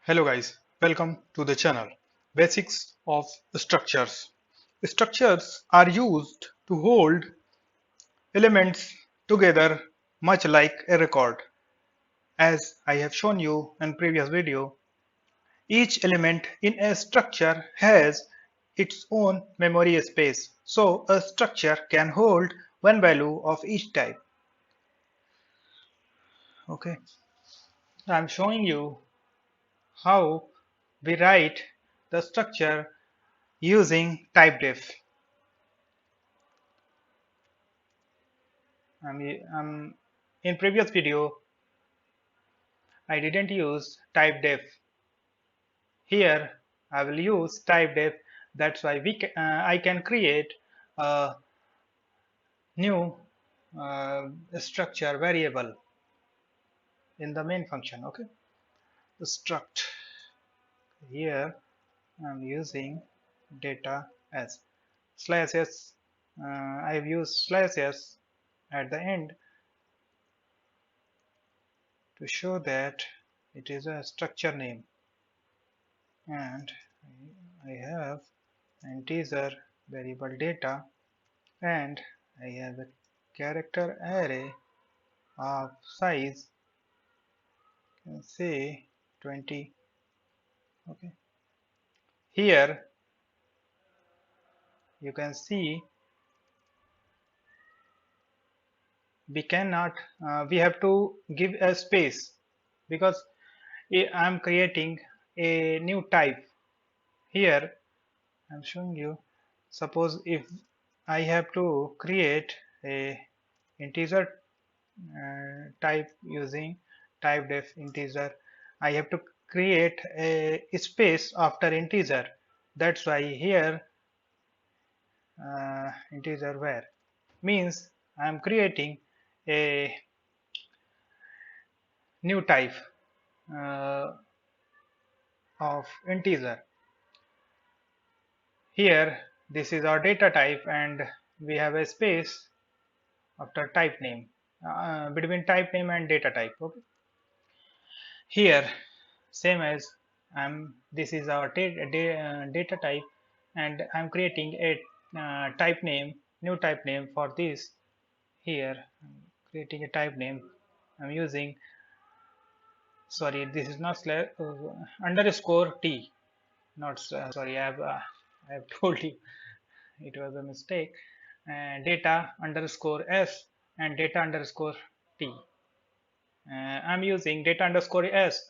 Hello guys, welcome to the channel. Basics of structures. Structures are used to hold elements together much like a record. As I have shown you in previous video, each element in a structure has its own memory space. So a structure can hold one value of each type. Okay, I'm showing you how we write the structure using typedef. In previous video I didn't use typedef. Here I will use typedef. That's why I can create a new structure variable in the main function. Okay, the struct. Here I'm using data as slash s. I've used slash s at the end to show that it is a structure name, and I have integer variable data, and I have a character array of size, say 20. Okay, here you can see we have to give a space because I am creating a new type. Here I'm showing you, suppose if I have to create a integer type using typedef integer, I have to create a space after integer. That's why here integer var means I am creating a new type uh, of integer. Here this is our data type, and we have a space after type name, between type name and data type. Okay, here same as this is our data type, and I'm creating a new type name for this. Here I'm creating a type name. I'm using, sorry, this is not underscore t, not sorry, I have told you it was a mistake. Data underscore s and data underscore t. I'm using data underscore s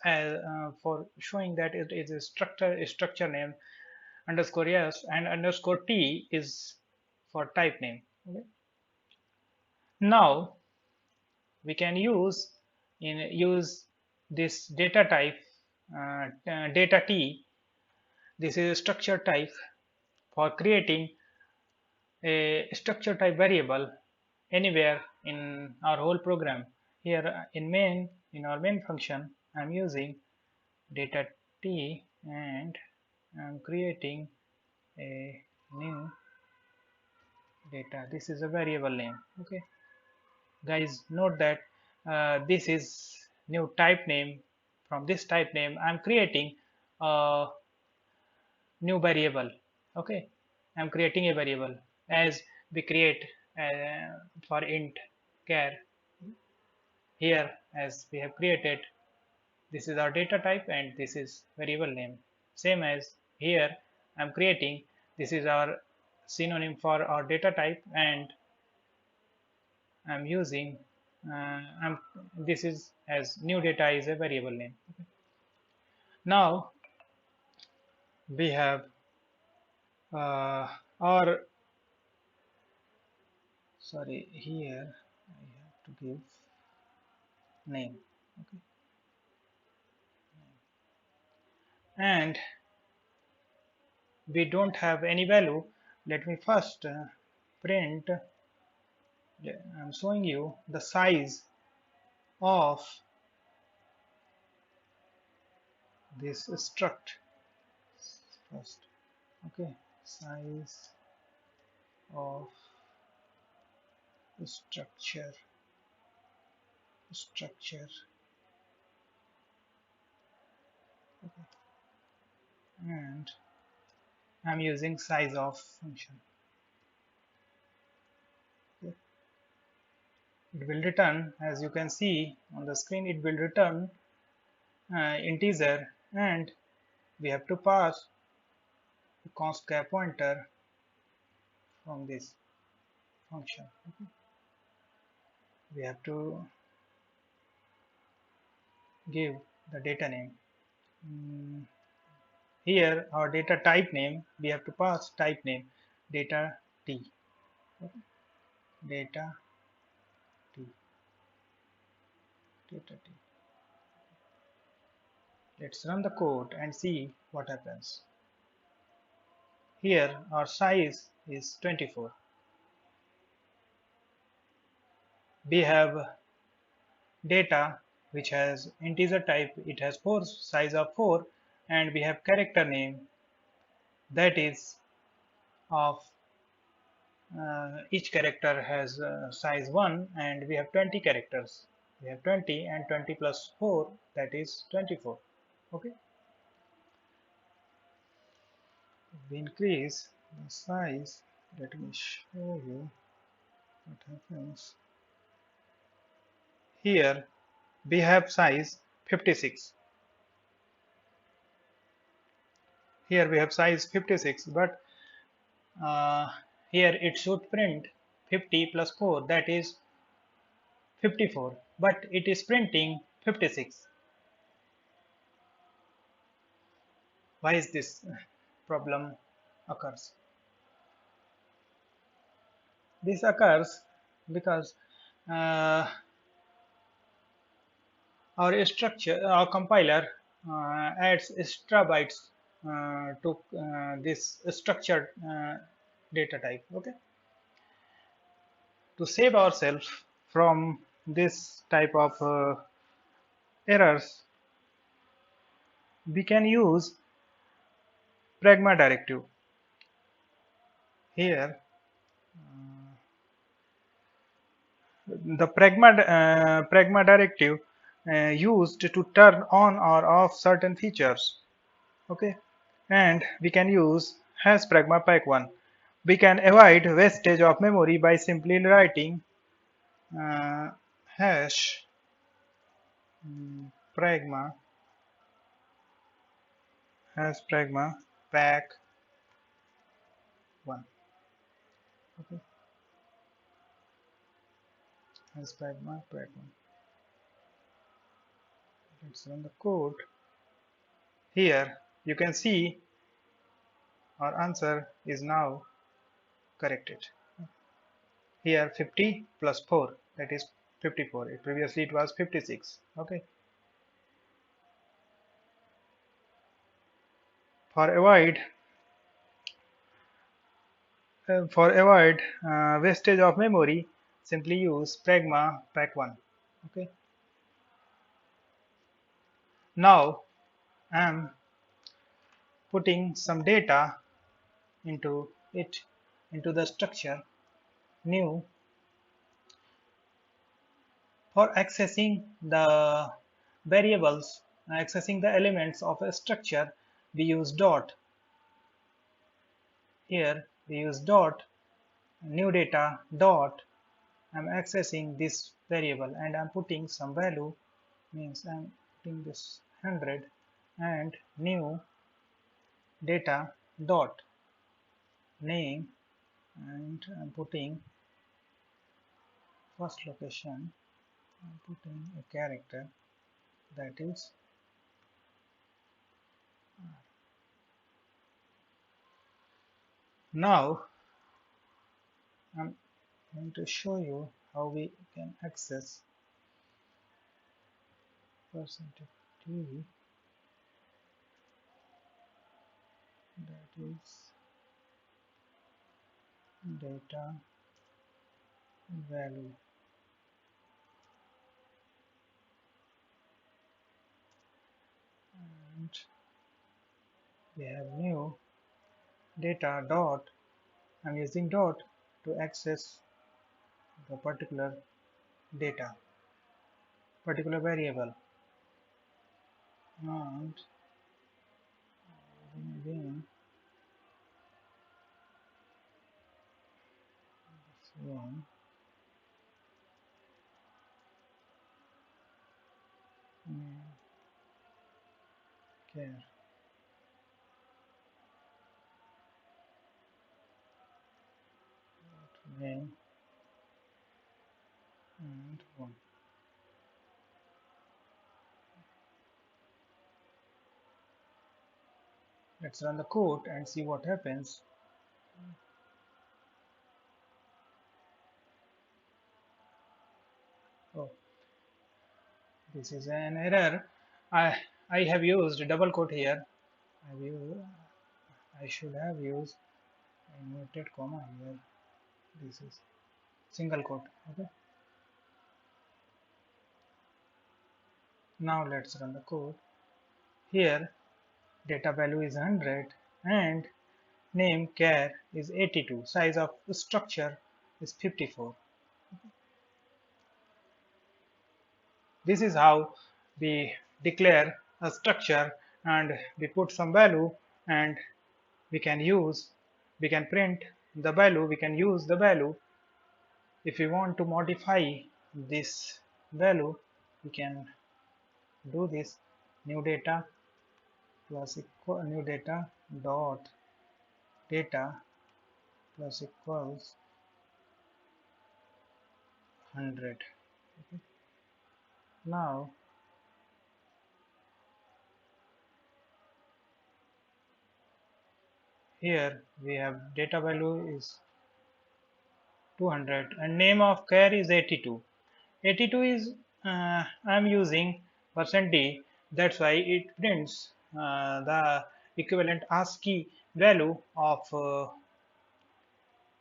for showing that it is a structure name. Underscore s and underscore t is for type name. Okay. Now we can use this data type, data t. This is a structure type for creating a structure type variable anywhere in our whole program. Here in our main function, I'm using data t, and I'm creating a new data. This is a variable name. Okay, guys, note that this is new type name. From this type name I'm creating a new variable. Okay, I'm creating a variable as we create for int char. Here as we have created, this is our data type and this is variable name. Same as here I'm creating, this is our synonym for our data type, and I'm using this is as new data is a variable name. Okay. Now we have our, sorry, here I have to give name. Okay, and we don't have any value. Let me first print. I'm showing you the size of this struct first. Okay, size of structure. Okay. and I'm using size of function. Okay. It will return, as you can see on the screen, it will return integer, and we have to pass the const char pointer from this function. Okay. We have to give the data name. Here our data type name, we have to pass type name data t. Okay. Data t, data t. Let's run the code and see what happens. Here our size is 24. We have data which has integer type, it has size of 4, and we have character name that is of each character has size 1, and we have 20 characters. We have 20, and 20 plus 4, that is 24. Okay. We increase the size. Let me show you what happens. Here we have size 56. Here we have size 56, but here it should print 50 plus 4, that is 54, but it is printing 56. Why is this problem occurs? This occurs because uh, our compiler adds extra bytes to this structured data type. Okay, to save ourselves from this type of errors, we can use pragma directive. Here the pragma directive used to turn on or off certain features. Okay, and we can use hash pragma pack1. We can avoid wastage of memory by simply writing uh, hash pragma pack1. Okay, hash pragma pack1. Let's run the code. Here you can see our answer is now corrected. Here 50 plus 4, that is 54. Previously it was 56. Okay. For avoid wastage of memory, simply use pragma pack1. Okay. Now I am putting some data into it, into the structure new. For accessing the variables, accessing the elements of a structure, we use dot. Here we use dot, new data dot. I'm accessing this variable and I'm putting some value, means I'm putting this 100, and new data dot name, and I'm putting first location, I'm putting a character, that is now I'm going to show you how we can access percentage %t, that is data value, and we have new data dot. I'm using dot to access the particular data, particular variable, and Again, this one. Care. Name and one. Let's run the code and see what happens. Oh, this is an error. I have used double quote here. I should have used inverted comma here. This is single quote. Okay. Now let's run the code. Here data value is 100 and name char is 82. Size of structure is 54. This is how we declare a structure and we put some value, and we can print the value, we can use the value. If we want to modify this value, we can do this. New data plus new data dot data plus equals 100. Okay. Now here we have data value is 200 and name of char is 82. 82 is I'm using %d, that's why it prints the equivalent ASCII value of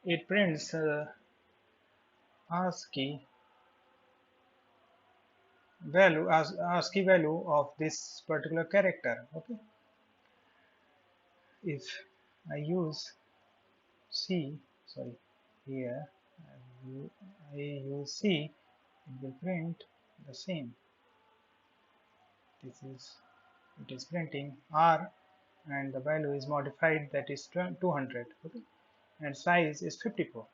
it prints ASCII ASCII value of this particular character. Okay, if I use C, sorry, here I use C, it will print the same. This is, it is printing R and the value is modified, that is 200. Okay, and size is 54.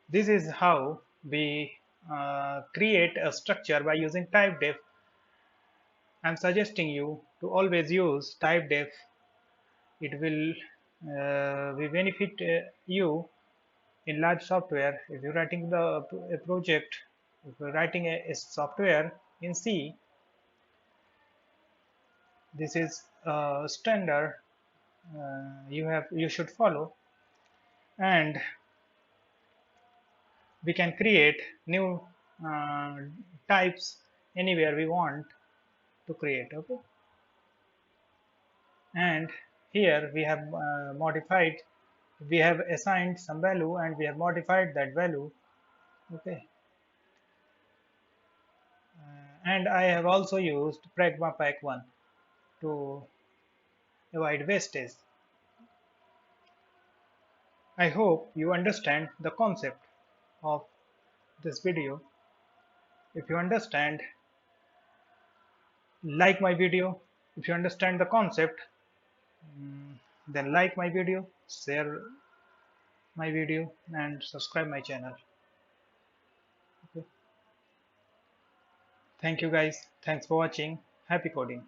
This is how we create a structure by using typedef. I'm suggesting you to always use typedef. It will be benefit you in large software. If you're writing a project, if you're writing a software in C, this is standard you should follow, and we can create new uh, types anywhere we want to create. Okay, and here we have modified, we have assigned some value and we have modified that value. Okay, and I have also used pragmapack1 to avoid wastage. I hope you understand the concept of this video. If you understand, like my video. If you understand the concept, then like my video, share my video and subscribe my channel. Okay. Thank you guys. Thanks for watching. Happy coding.